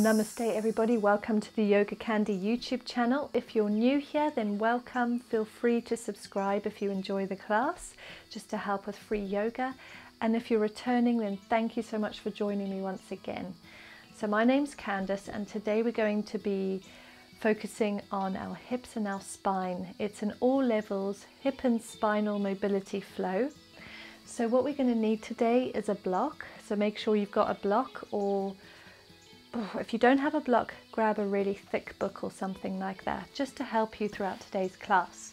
Namaste everybody, welcome to the YogaCandi YouTube channel. If you're new here, then welcome. Feel free to subscribe if you enjoy the class, just to help with free yoga. And if you're returning, then thank you so much for joining me once again. So my name's Candace, and today we're going to be focusing on our hips and our spine. It's an all levels hip and spinal mobility flow. So what we're going to need today is a block. So make sure you've got a block, or if you don't have a block, grab a really thick book or something like that, just to help you throughout today's class.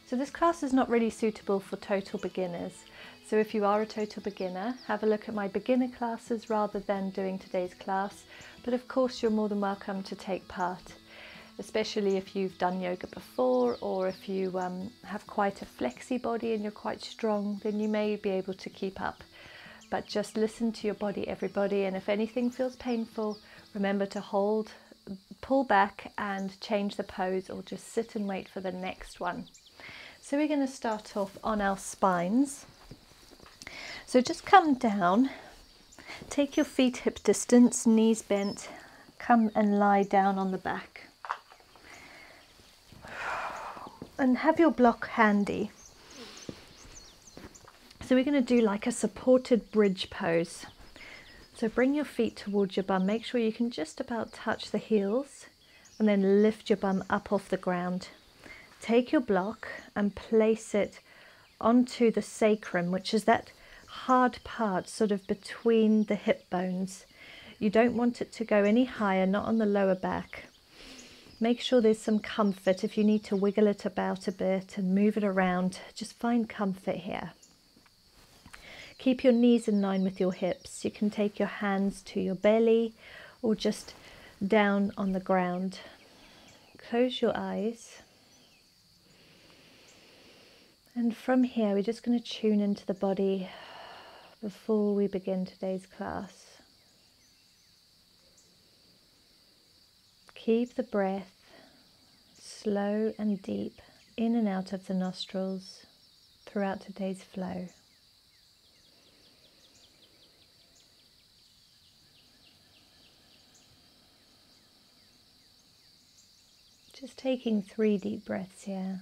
So this class is not really suitable for total beginners. So if you are a total beginner, have a look at my beginner classes rather than doing today's class. But of course, you're more than welcome to take part, especially if you've done yoga before, or if you have quite a flexy body and you're quite strong, then you may be able to keep up. But just listen to your body, everybody, and if anything feels painful, remember to hold, pull back and change the pose, or just sit and wait for the next one. So we're going to start off on our spines. So just come down, take your feet hip distance, knees bent, come and lie down on the back. And have your block handy. So we're going to do like a supported bridge pose. So bring your feet towards your bum. Make sure you can just about touch the heels, and then lift your bum up off the ground. Take your block and place it onto the sacrum, which is that hard part sort of between the hip bones. You don't want it to go any higher, not on the lower back. Make sure there's some comfort. If you need to wiggle it about a bit and move it around, just find comfort here. Keep your knees in line with your hips. You can take your hands to your belly or just down on the ground. Close your eyes. And from here, we're just going to tune into the body before we begin today's class. Keep the breath slow and deep in and out of the nostrils throughout today's flow. Just taking 3 deep breaths here.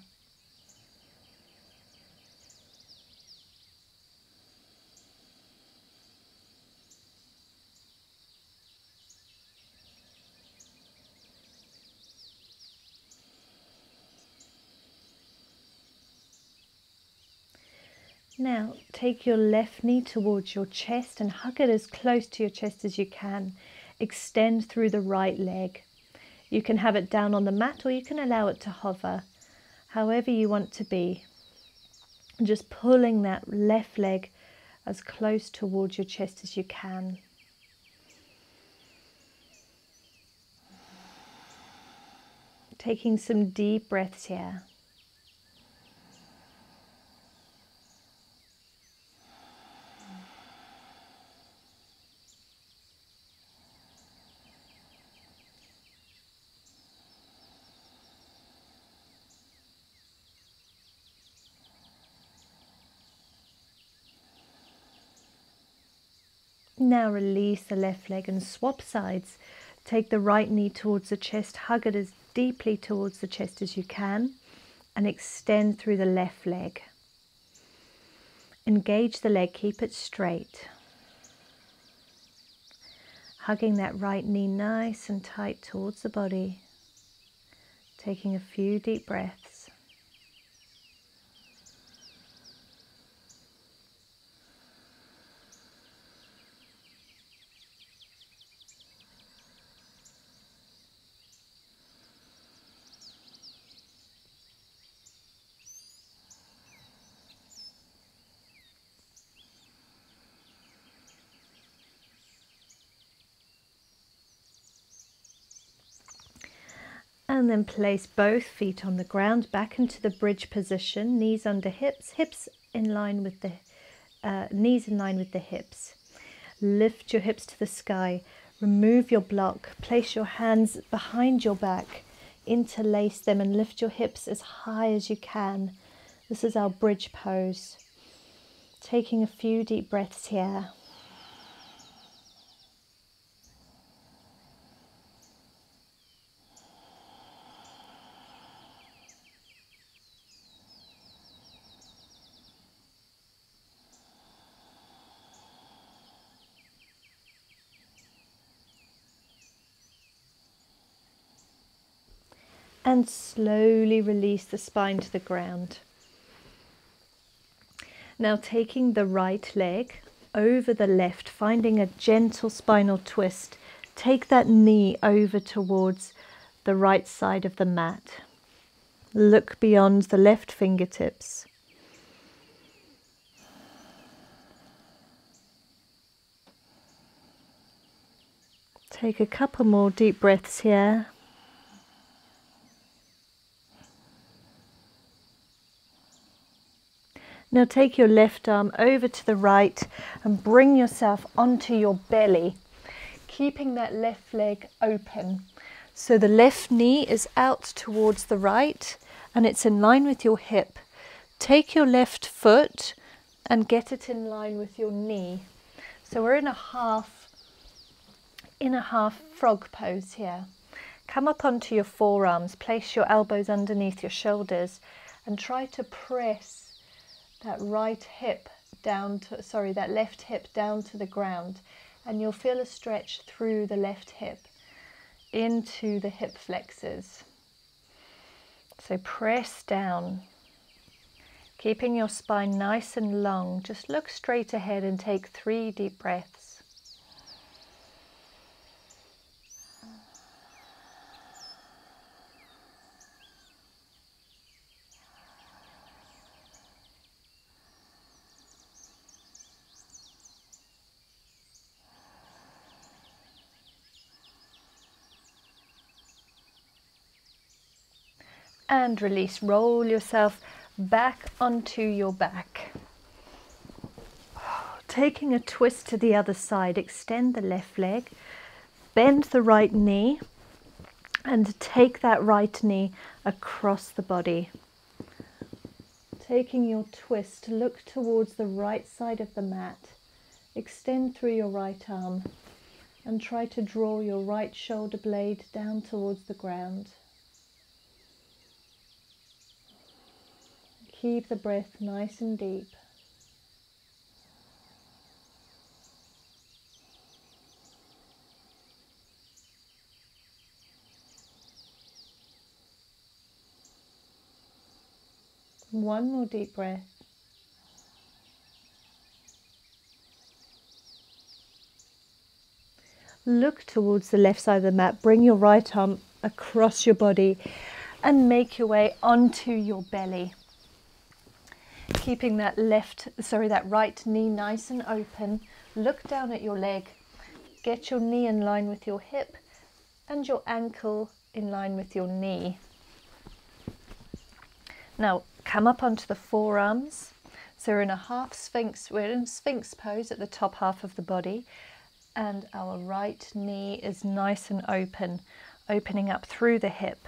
Now take your left knee towards your chest and hug it as close to your chest as you can. Extend through the right leg. You can have it down on the mat, or you can allow it to hover, however you want to be. Just pulling that left leg as close towards your chest as you can. Taking some deep breaths here. Now release the left leg and swap sides. Take the right knee towards the chest, hug it as deeply towards the chest as you can, and extend through the left leg. Engage the leg, keep it straight. Hugging that right knee nice and tight towards the body. Taking a few deep breaths. And then place both feet on the ground, back into the bridge position, knees under hips, hips in line with the knees in line with the hips. Lift your hips to the sky, remove your block, place your hands behind your back, interlace them and lift your hips as high as you can. This is our bridge pose. Taking a few deep breaths here. and slowly release the spine to the ground. Now taking the right leg over the left, finding a gentle spinal twist, take that knee over towards the right side of the mat. Look beyond the left fingertips. Take a couple more deep breaths here. Now take your left arm over to the right and bring yourself onto your belly, keeping that left leg open. So the left knee is out towards the right and it's in line with your hip. Take your left foot and get it in line with your knee. So we're in a half frog pose here. Come up onto your forearms, place your elbows underneath your shoulders and try to press that left hip down to the ground, and you'll feel a stretch through the left hip into the hip flexors. So press down, keeping your spine nice and long. Just look straight ahead and take 3 deep breaths. And release, roll yourself back onto your back. Taking a twist to the other side, extend the left leg, bend the right knee, and take that right knee across the body. Taking your twist, look towards the right side of the mat, extend through your right arm, and try to draw your right shoulder blade down towards the ground. Keep the breath nice and deep. One more deep breath. Look towards the left side of the mat. Bring your right arm across your body and make your way onto your belly. Keeping that right knee nice and open. Look down at your leg. Get your knee in line with your hip and your ankle in line with your knee. Now come up onto the forearms. So we're in Sphinx pose at the top half of the body, and our right knee is nice and open, opening up through the hip.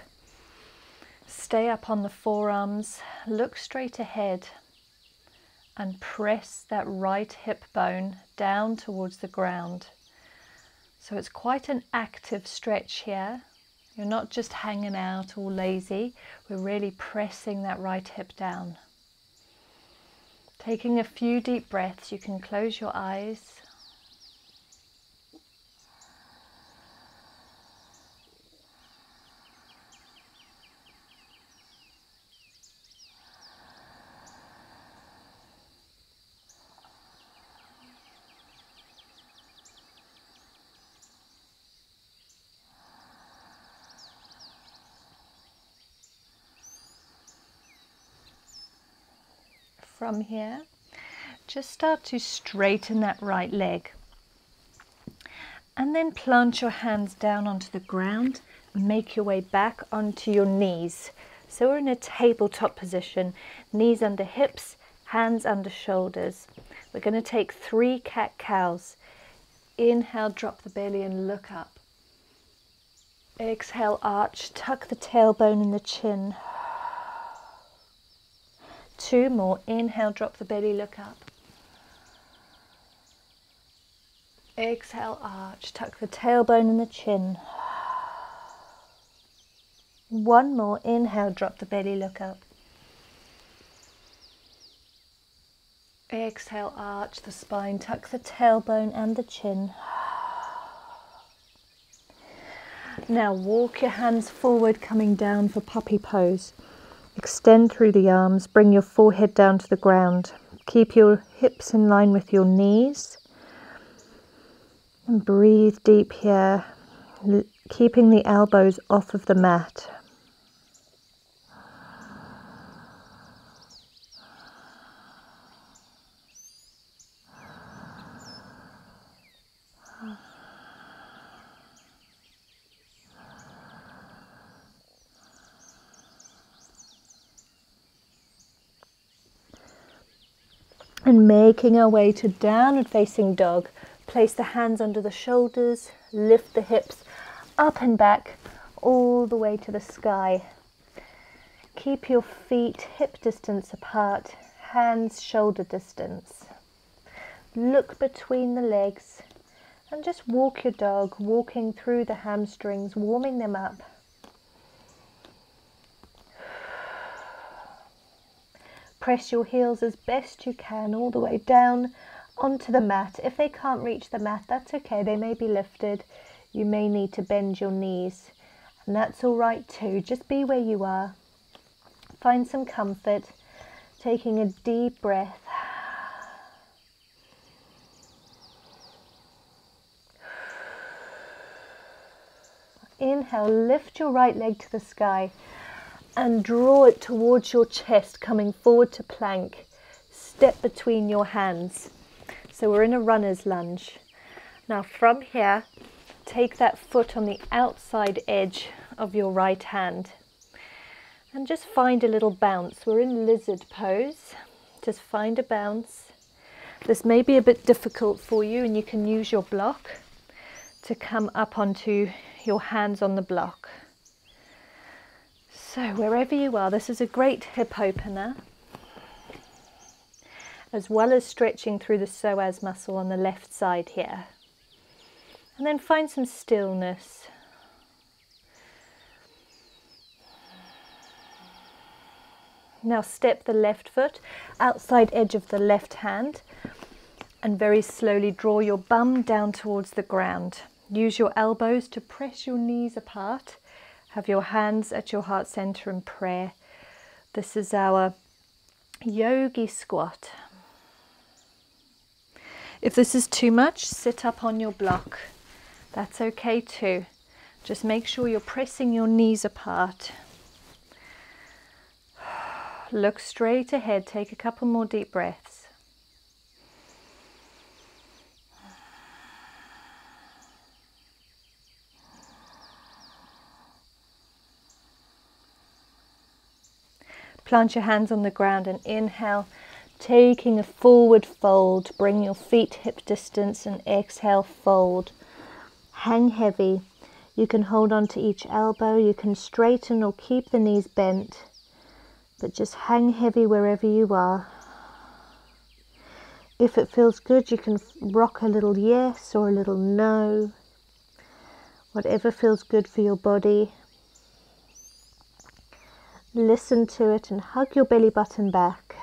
Stay up on the forearms, look straight ahead and press that right hip bone down towards the ground. So it's quite an active stretch here. You're not just hanging out all lazy, we're really pressing that right hip down. Taking a few deep breaths, you can close your eyes. From here, just start to straighten that right leg and then plant your hands down onto the ground and make your way back onto your knees. So we're in a tabletop position, knees under hips, hands under shoulders. We're going to take 3 cat-cows. Inhale, drop the belly and look up. Exhale, arch, tuck the tailbone and the chin. 2 more. Inhale, drop the belly, look up. Exhale, arch, tuck the tailbone and the chin. 1 more. Inhale, drop the belly, look up. Exhale, arch the spine, tuck the tailbone and the chin. Now walk your hands forward, coming down for puppy pose. Extend through the arms, bring your forehead down to the ground. Keep your hips in line with your knees. And breathe deep here, keeping the elbows off of the mat. And making our way to downward facing dog. Place the hands under the shoulders, lift the hips up and back all the way to the sky. Keep your feet hip distance apart, hands shoulder distance. Look between the legs and just walk your dog, walking through the hamstrings, warming them up. Press your heels as best you can all the way down onto the mat. If they can't reach the mat, that's okay. They may be lifted. You may need to bend your knees, and that's all right too. Just be where you are. Find some comfort, taking a deep breath. Inhale, lift your right leg to the sky and draw it towards your chest, coming forward to plank. Step between your hands. So we're in a runner's lunge. Now from here, take that foot on the outside edge of your right hand and just find a little bounce. We're in lizard pose. Just find a bounce. This may be a bit difficult for you, and you can use your block to come up onto your hands on the block. So wherever you are, this is a great hip opener, as well as stretching through the psoas muscle on the left side here. And then find some stillness. Now step the left foot outside edge of the left hand and very slowly draw your bum down towards the ground. Use your elbows to press your knees apart. Have your hands at your heart center in prayer. This is our Yogi Squat. If this is too much, sit up on your block. That's okay too. Just make sure you're pressing your knees apart. Look straight ahead. Take a couple more deep breaths. Plant your hands on the ground and inhale, taking a forward fold. Bring your feet hip distance and exhale, fold. Hang heavy. You can hold on to each elbow. You can straighten or keep the knees bent, but just hang heavy wherever you are. If it feels good, you can rock a little yes or a little no. Whatever feels good for your body. Listen to it and hug your belly button back.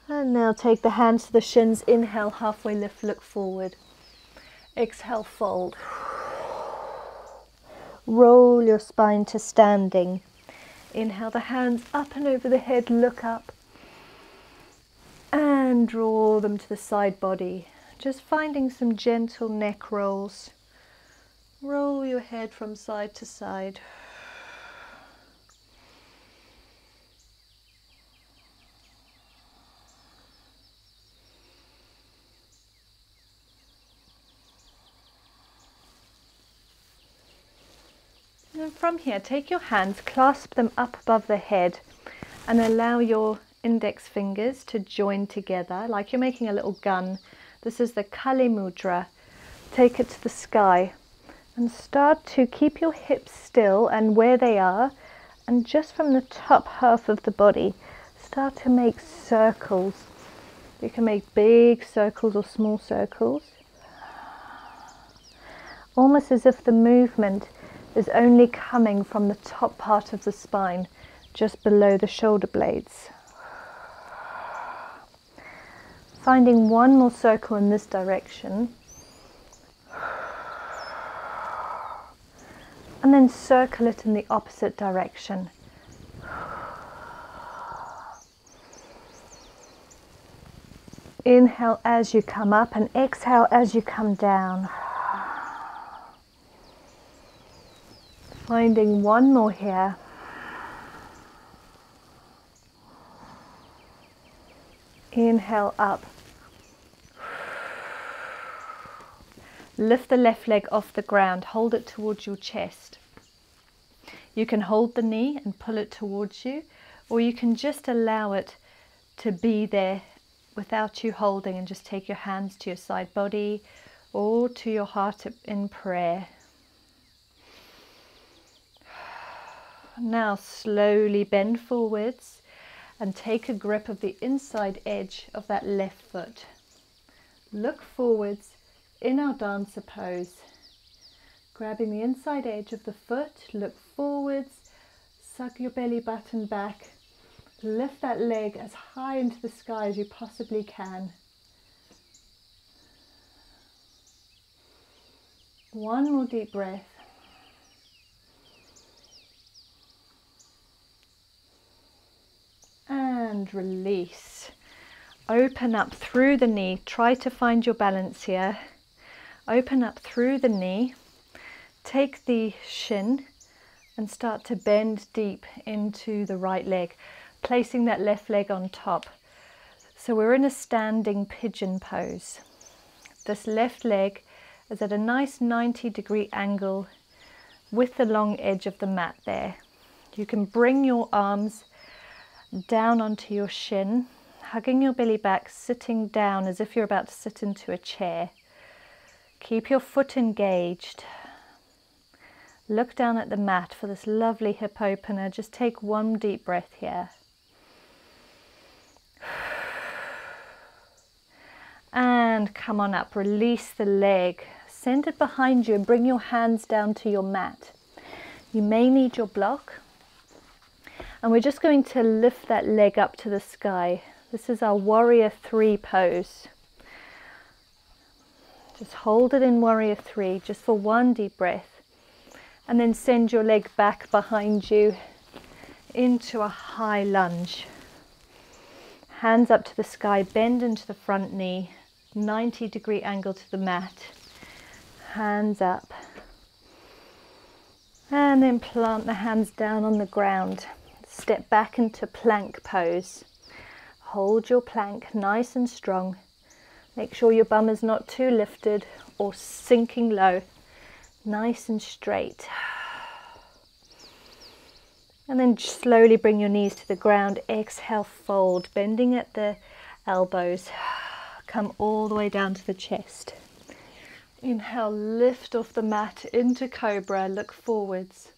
And now take the hands to the shins. Inhale, halfway lift, look forward. Exhale, fold. Roll your spine to standing. Inhale the hands up and over the head, look up. And draw them to the side body. Just finding some gentle neck rolls. Roll your head from side to side. And from here, take your hands, clasp them up above the head and allow your index fingers to join together like you're making a little gun. This is the Kali Mudra. Take it to the sky and start to keep your hips still and where they are, and just from the top half of the body, start to make circles. You can make big circles or small circles, almost as if the movement is only coming from the top part of the spine, just below the shoulder blades. Finding one more circle in this direction. and then circle it in the opposite direction. Inhale as you come up and exhale as you come down. Finding one more here. Inhale up. Lift the left leg off the ground. Hold it towards your chest. You can hold the knee and pull it towards you, or you can just allow it to be there without you holding and just take your hands to your side body or to your heart in prayer. Now slowly bend forwards and take a grip of the inside edge of that left foot. Look forwards in our dancer pose. Grabbing the inside edge of the foot, look forwards, suck your belly button back, lift that leg as high into the sky as you possibly can. One more deep breath. And release. Open up through the knee. Try to find your balance here. Open up through the knee. Take the shin and start to bend deep into the right leg, placing that left leg on top. So we're in a standing pigeon pose. This left leg is at a nice 90-degree angle with the long edge of the mat there. You can bring your arms down onto your shin, hugging your belly back, sitting down as if you're about to sit into a chair. Keep your foot engaged. Look down at the mat for this lovely hip opener. Just take one deep breath here. And come on up, release the leg. Send it behind you and bring your hands down to your mat. You may need your block. And we're just going to lift that leg up to the sky. This is our warrior 3 pose. Just hold it in warrior 3 just for one deep breath. And then send your leg back behind you into a high lunge. Hands up to the sky, bend into the front knee, 90-degree angle to the mat. Hands up. And then plant the hands down on the ground. Step back into plank pose. Hold your plank nice and strong. Make sure your bum is not too lifted or sinking low. Nice and straight. And then slowly bring your knees to the ground. Exhale, fold, bending at the elbows. Come all the way down to the chest. Inhale, lift off the mat into cobra. Look forwards.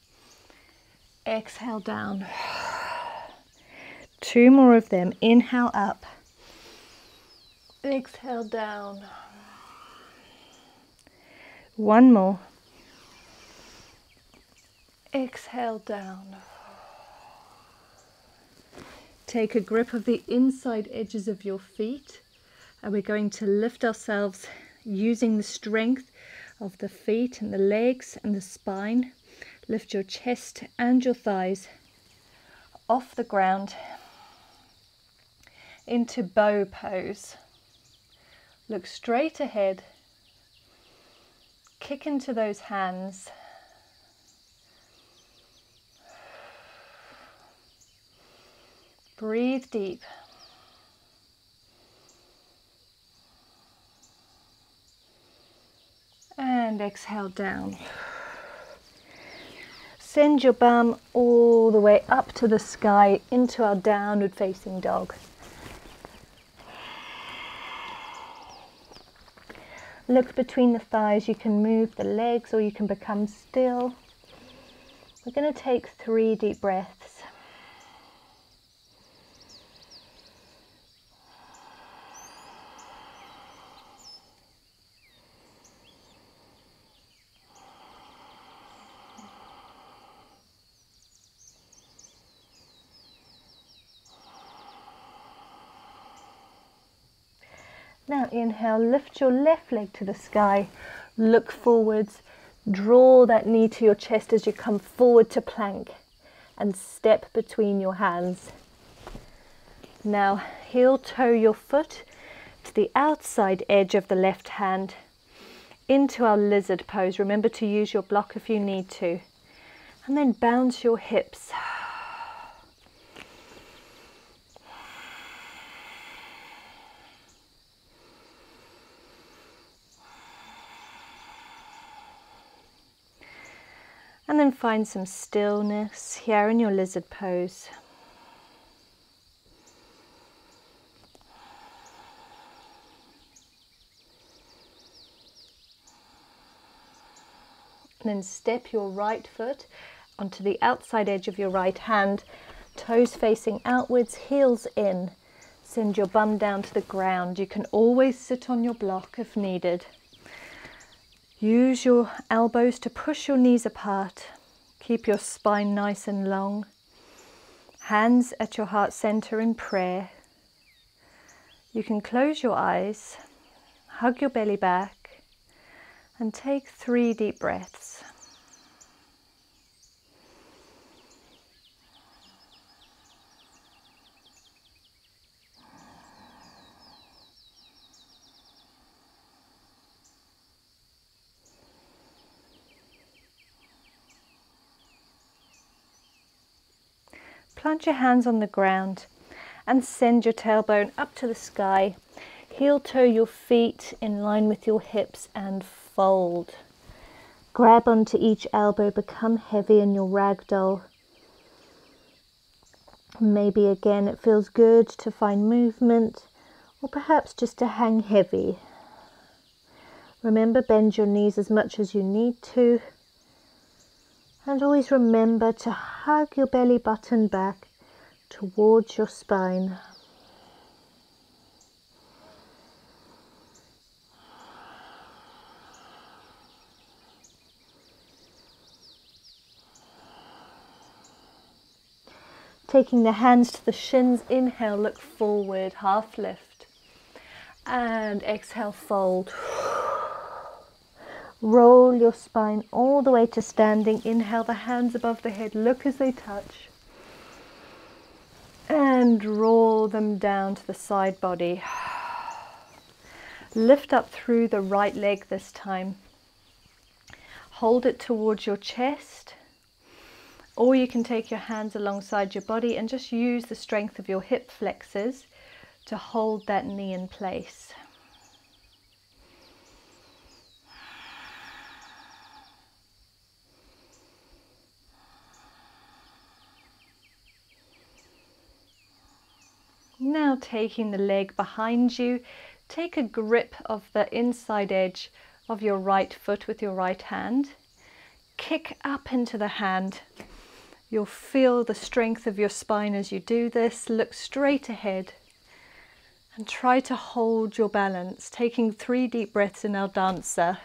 Exhale down. 2 more of them. Inhale up. Exhale down. 1 more. Exhale down. Take a grip of the inside edges of your feet, and we're going to lift ourselves using the strength of the feet and the legs and the spine. Lift your chest and your thighs off the ground into bow pose. Look straight ahead. Kick into those hands. Breathe deep. And exhale down. Send your bum all the way up to the sky into our downward facing dog. Look between the thighs. You can move the legs or you can become still. We're going to take 3 deep breaths. Now inhale, lift your left leg to the sky, look forwards, Draw that knee to your chest as you come forward to plank and step between your hands. Now heel toe your foot to the outside edge of the left hand into our lizard pose. Remember to use your block if you need to. And then bounce your hips. And then find some stillness here in your lizard pose. And then step your right foot onto the outside edge of your right hand, toes facing outwards, heels in. Send your bum down to the ground. You can always sit on your block if needed. Use your elbows to push your knees apart. Keep your spine nice and long. Hands at your heart center in prayer. You can close your eyes, hug your belly back, and take 3 deep breaths. Plant your hands on the ground and send your tailbone up to the sky. Heel toe your feet in line with your hips and fold. Grab onto each elbow, become heavy in your ragdoll. Maybe again it feels good to find movement, or perhaps just to hang heavy. Remember, bend your knees as much as you need to. And always remember to hug your belly button back towards your spine. Taking the hands to the shins, inhale, look forward, half lift. And exhale, fold. Roll your spine all the way to standing. Inhale, the hands above the head, look as they touch. And draw them down to the side body. Lift up through the right leg this time. Hold it towards your chest. Or you can take your hands alongside your body and just use the strength of your hip flexors to hold that knee in place. Now taking the leg behind you, take a grip of the inside edge of your right foot with your right hand. Kick up into the hand. You'll feel the strength of your spine as you do this. Look straight ahead and try to hold your balance, taking 3 deep breaths in our dancer.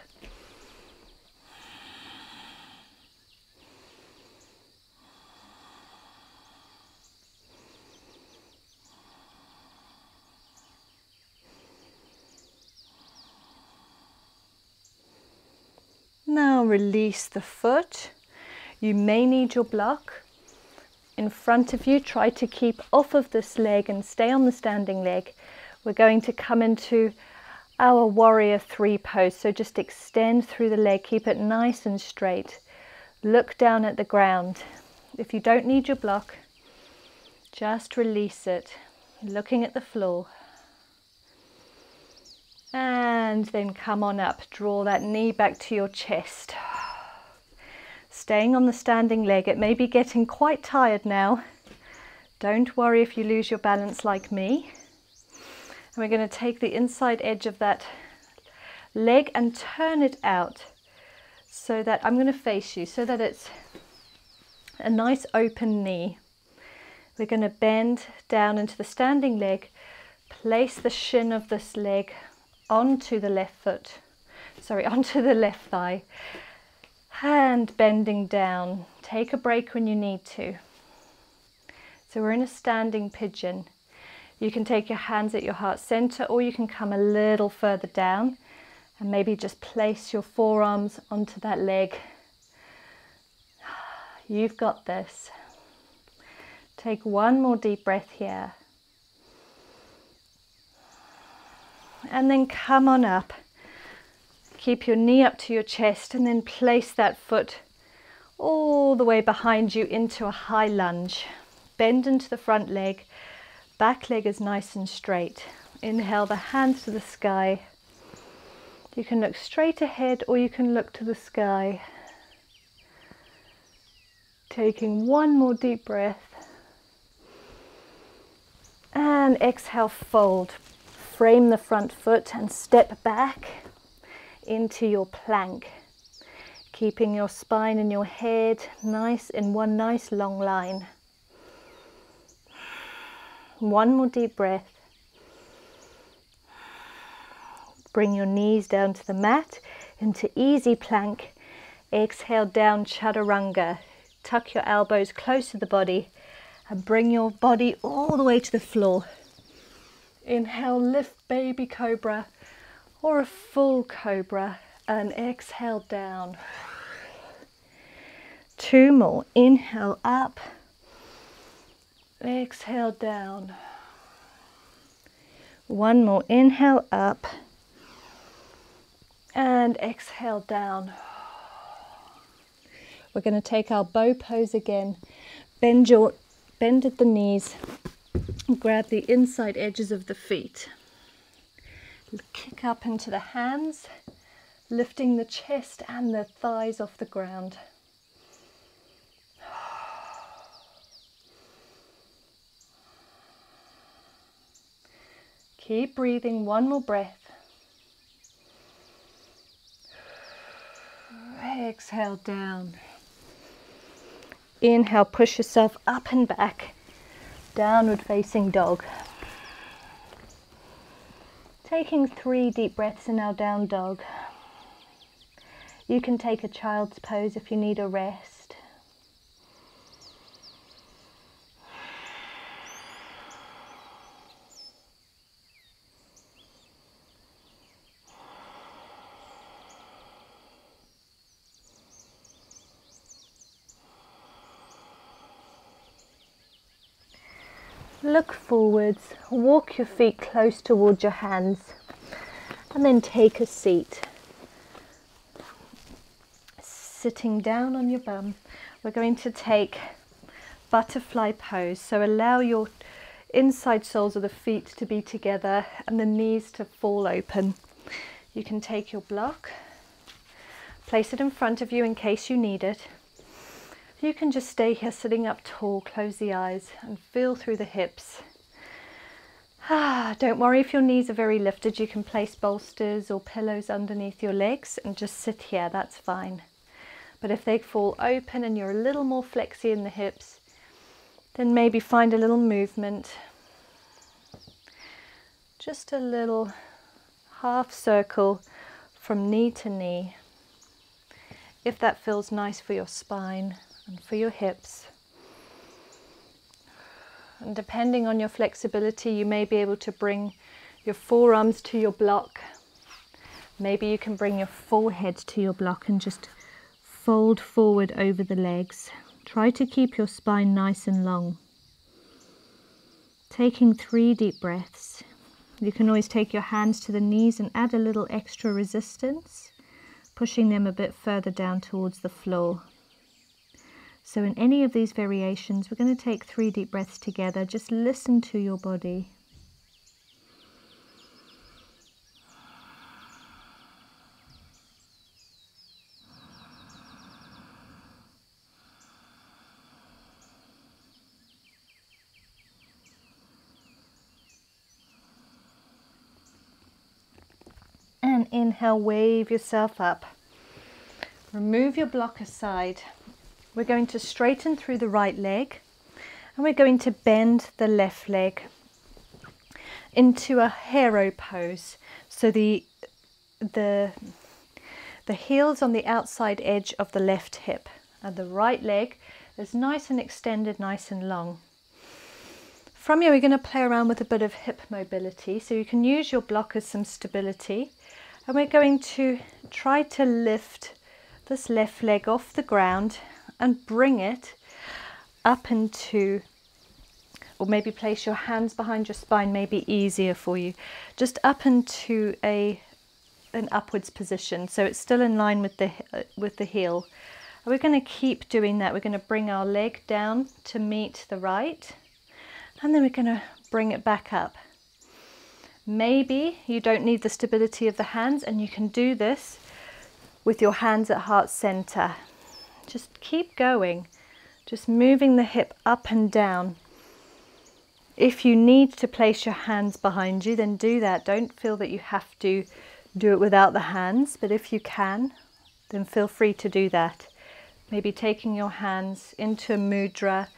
Now release the foot. You may need your block. In front of you, try to keep off of this leg and stay on the standing leg. We're going to come into our warrior 3 pose. So just extend through the leg, keep it nice and straight. Look down at the ground. If you don't need your block, just release it, looking at the floor. And then come on up, draw that knee back to your chest. Staying on the standing leg, it may be getting quite tired now. Don't worry if you lose your balance like me. And we're going to take the inside edge of that leg and turn it out so that I'm going to face you so that it's a nice open knee. We're going to bend down into the standing leg, place the shin of this leg onto the left foot, onto the left thigh. Hand bending down. Take a break when you need to. So we're in a standing pigeon. You can take your hands at your heart center, or you can come a little further down And maybe just place your forearms onto that leg. You've got this. Take one more deep breath here. And then come on up. Keep your knee up to your chest and then place that foot all the way behind you into a high lunge. Bend into the front leg. Back leg is nice and straight. Inhale the hands to the sky. You can look straight ahead or you can look to the sky. Taking one more deep breath. And exhale, fold. Frame the front foot and step back into your plank. Keeping your spine and your head nice in one nice long line. One more deep breath. Bring your knees down to the mat into easy plank. Exhale down chaturanga. Tuck your elbows close to the body and bring your body all the way to the floor. Inhale, lift baby cobra or a full cobra and exhale down. Two more. Inhale up. Exhale down. One more. Inhale up. And exhale down. We're going to take our bow pose again. Bend at the knees. Grab the inside edges of the feet. Kick up into the hands, lifting the chest and the thighs off the ground. Keep breathing, one more breath. Exhale down. Inhale, push yourself up and back. Downward facing dog. Taking 3 deep breaths in our down dog. You can take a child's pose if you need a rest. Look forwards, walk your feet close towards your hands, and then take a seat. Sitting down on your bum, we're going to take butterfly pose. So allow your inside soles of the feet to be together and the knees to fall open. You can take your block, place it in front of you in case you need it. You can just stay here sitting up tall, close the eyes and feel through the hips. Don't worry if your knees are very lifted, you can place bolsters or pillows underneath your legs and just sit here, that's fine. But if they fall open and you're a little more flexy in the hips, then maybe find a little movement. Just a little half circle from knee to knee, if that feels nice for your spine and for your hips. And depending on your flexibility, you may be able to bring your forearms to your block. Maybe you can bring your forehead to your block and just fold forward over the legs. Try to keep your spine nice and long. Taking 3 deep breaths. You can always take your hands to the knees and add a little extra resistance, pushing them a bit further down towards the floor. So in any of these variations, we're going to take 3 deep breaths together. Just listen to your body. And inhale, wave yourself up. Remove your block aside. We're going to straighten through the right leg and we're going to bend the left leg into a hero pose. So the heel's on the outside edge of the left hip and the right leg is nice and extended, nice and long. From here we're going to play around with a bit of hip mobility, so you can use your block as some stability And we're going to try to lift this left leg off the ground and bring it up into, or maybe place your hands behind your spine, may be easier for you, just up into an upwards position, so it's still in line with the heel. And we're going to keep doing that. We're going to bring our leg down to meet the right, and then we're going to bring it back up. Maybe you don't need the stability of the hands, and you can do this with your hands at heart center. Just keep going, just moving the hip up and down. If you need to place your hands behind you, then do that. Don't feel that you have to do it without the hands, but if you can, then feel free to do that. Maybe taking your hands into a mudra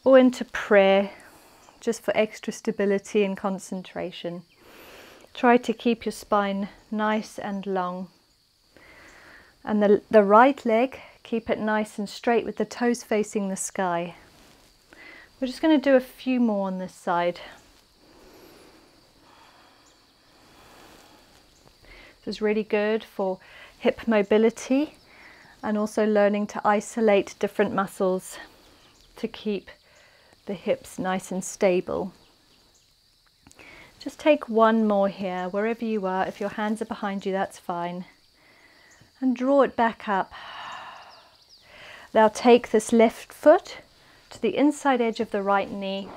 or into prayer, just for extra stability and concentration. Try to keep your spine nice and long. And the right leg, keep it nice and straight with the toes facing the sky. We're just going to do a few more on this side. This is really good for hip mobility and also learning to isolate different muscles to keep the hips nice and stable. Just take one more here, wherever you are. If your hands are behind you, that's fine. And draw it back up. Now take this left foot to the inside edge of the right knee.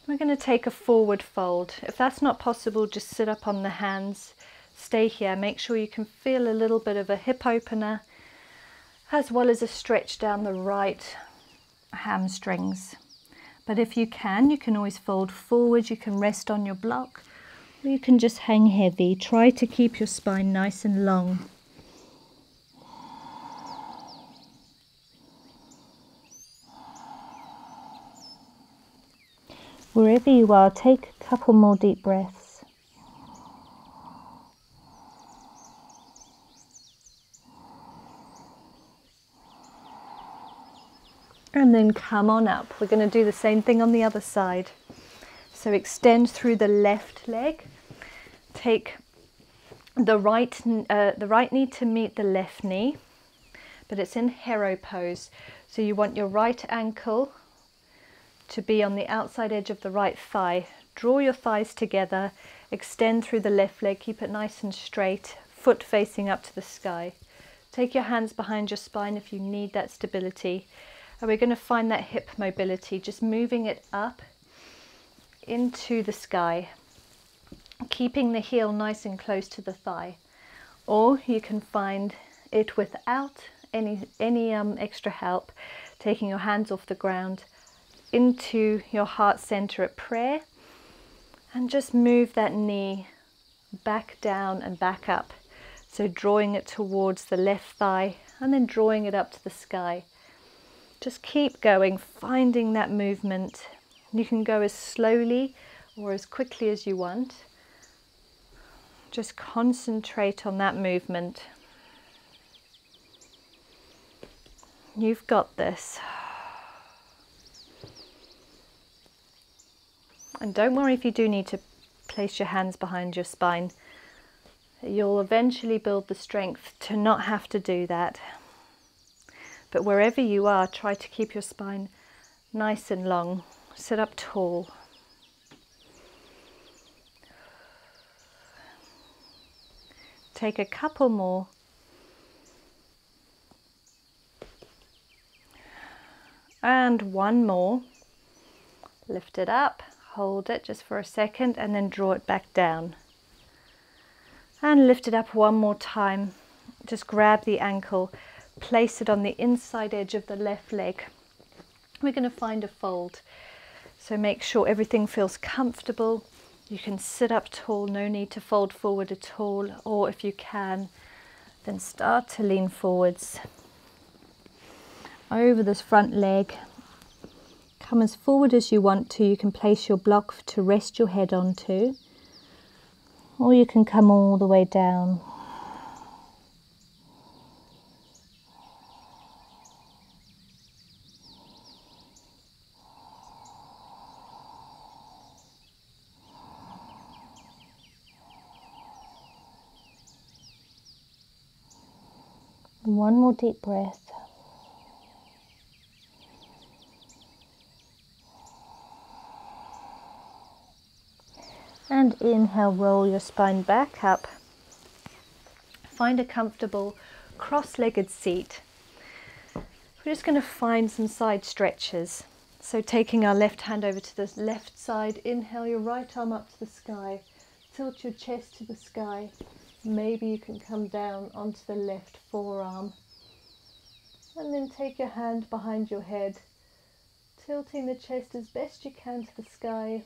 We're going to take a forward fold. If that's not possible, just sit up on the hands. Stay here. Make sure you can feel a little bit of a hip opener, as well as a stretch down the right hamstrings. But if you can always fold forward. You can rest on your block, or you can just hang heavy. Try to keep your spine nice and long. Wherever you are, take a couple more deep breaths. And then come on up. We're going to do the same thing on the other side. So extend through the left leg. Take the right knee to meet the left knee, but it's in hero pose. So you want your right ankle to be on the outside edge of the right thigh. Draw your thighs together, extend through the left leg, keep it nice and straight, foot facing up to the sky. Take your hands behind your spine if you need that stability. And we're going to find that hip mobility, just moving it up into the sky, keeping the heel nice and close to the thigh. Or you can find it without any extra help, taking your hands off the ground into your heart center at prayer, and just move that knee back down and back up. So drawing it towards the left thigh and then drawing it up to the sky. Just keep going, finding that movement. You can go as slowly or as quickly as you want. Just concentrate on that movement. You've got this. And don't worry if you do need to place your hands behind your spine. You'll eventually build the strength to not have to do that. But wherever you are, try to keep your spine nice and long. Sit up tall. Take a couple more. And one more. Lift it up, hold it just for a second, and then draw it back down. And lift it up one more time. Just grab the ankle. Place it on the inside edge of the left leg. We're going to find a fold. So make sure everything feels comfortable. You can sit up tall, no need to fold forward at all. Or if you can, then start to lean forwards. Over this front leg. Come as forward as you want to. You can place your block to rest your head onto. Or you can come all the way down. One more deep breath. And inhale, roll your spine back up. Find a comfortable cross-legged seat. We're just going to find some side stretches. So taking our left hand over to the left side, inhale your right arm up to the sky. Tilt your chest to the sky. Maybe you can come down onto the left forearm. And then take your hand behind your head, tilting the chest as best you can to the sky.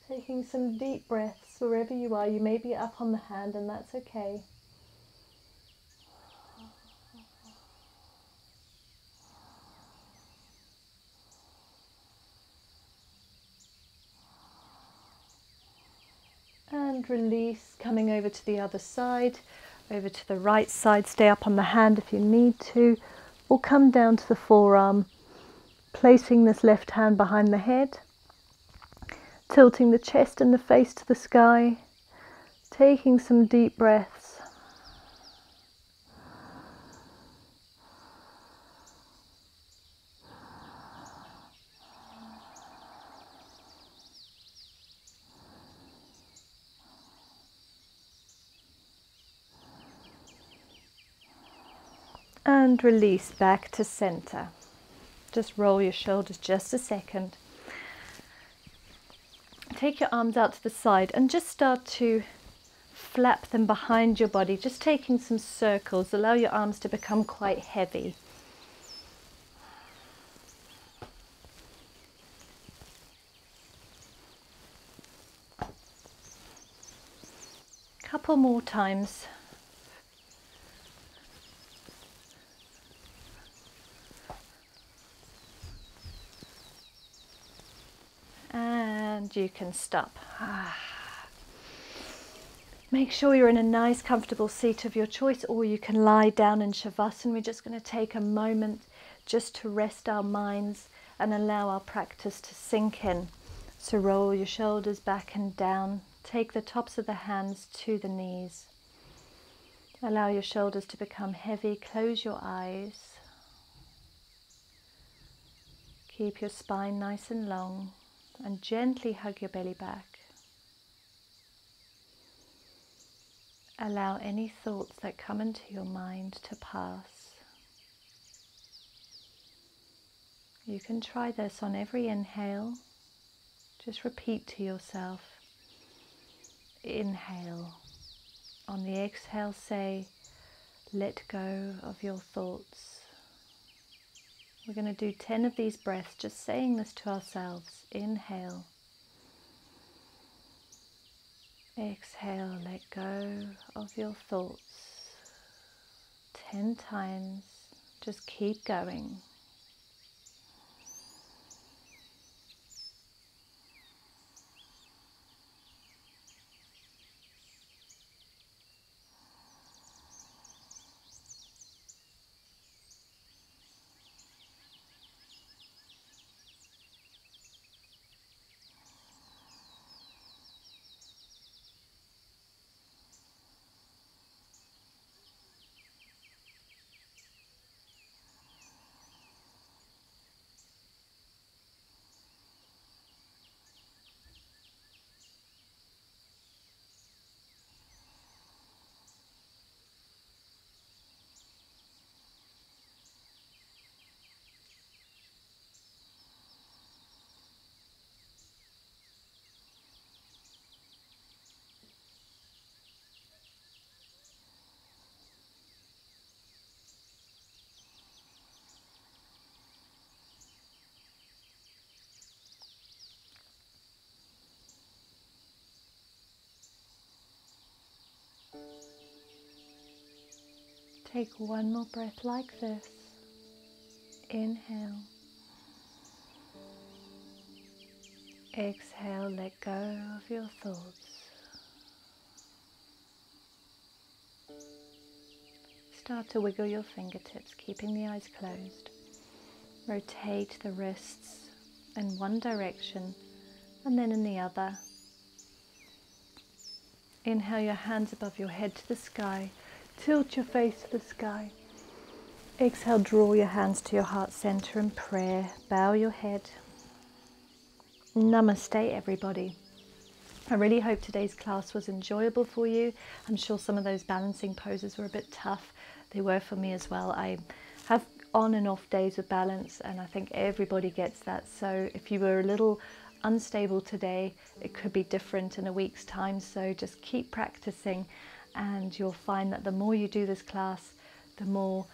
Taking some deep breaths wherever you are. You may be up on the hand, and that's okay. And release, coming over to the other side, over to the right side. Stay up on the hand if you need to, or come down to the forearm, placing this left hand behind the head, tilting the chest and the face to the sky, taking some deep breaths. And release back to center. Just roll your shoulders just a second. Take your arms out to the side and just start to flap them behind your body, just taking some circles. Allow your arms to become quite heavy. Couple more times. And you can stop. Make sure you're in a nice comfortable seat of your choice, or you can lie down in Shavasana. We're just going to take a moment just to rest our minds and allow our practice to sink in. So roll your shoulders back and down. Take the tops of the hands to the knees. Allow your shoulders to become heavy. Close your eyes. Keep your spine nice and long. And gently hug your belly back. Allow any thoughts that come into your mind to pass. You can try this on every inhale. Just repeat to yourself. Inhale. On the exhale, say, let go of your thoughts. We're going to do 10 of these breaths, just saying this to ourselves. Inhale. Exhale, let go of your thoughts. 10 times. Just keep going. Take one more breath like this. Inhale. Exhale, let go of your thoughts. Start to wiggle your fingertips, keeping the eyes closed. Rotate the wrists in one direction and then in the other. Inhale your hands above your head to the sky. Tilt your face to the sky. Exhale, draw your hands to your heart center in prayer. Bow your head. Namaste, everybody. I really hope today's class was enjoyable for you. I'm sure some of those balancing poses were a bit tough. They were for me as well. I have on and off days with balance, and I think everybody gets that. So if you were a little unstable today, it could be different in a week's time. So just keep practicing, and you'll find that the more you do this class, the more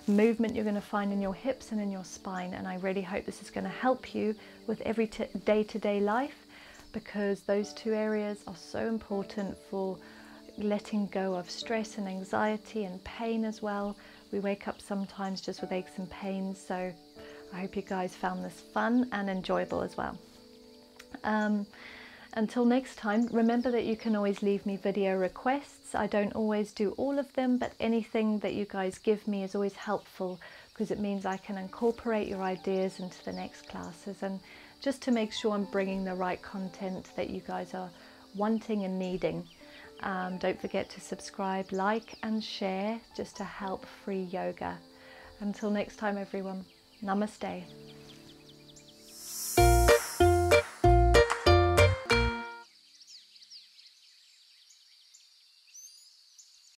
movement you're going to find in your hips and in your spine. And I really hope this is going to help you with every day-to-day life, because those two areas are so important for letting go of stress and anxiety and pain as well. We wake up sometimes just with aches and pains, so I hope you guys found this fun and enjoyable as well. Until next time, remember that you can always leave me video requests. I don't always do all of them, but anything that you guys give me is always helpful, because it means I can incorporate your ideas into the next classes, and just to make sure I'm bringing the right content that you guys are wanting and needing. Don't forget to subscribe, like and share, just to help free yoga. Until next time, everyone, namaste.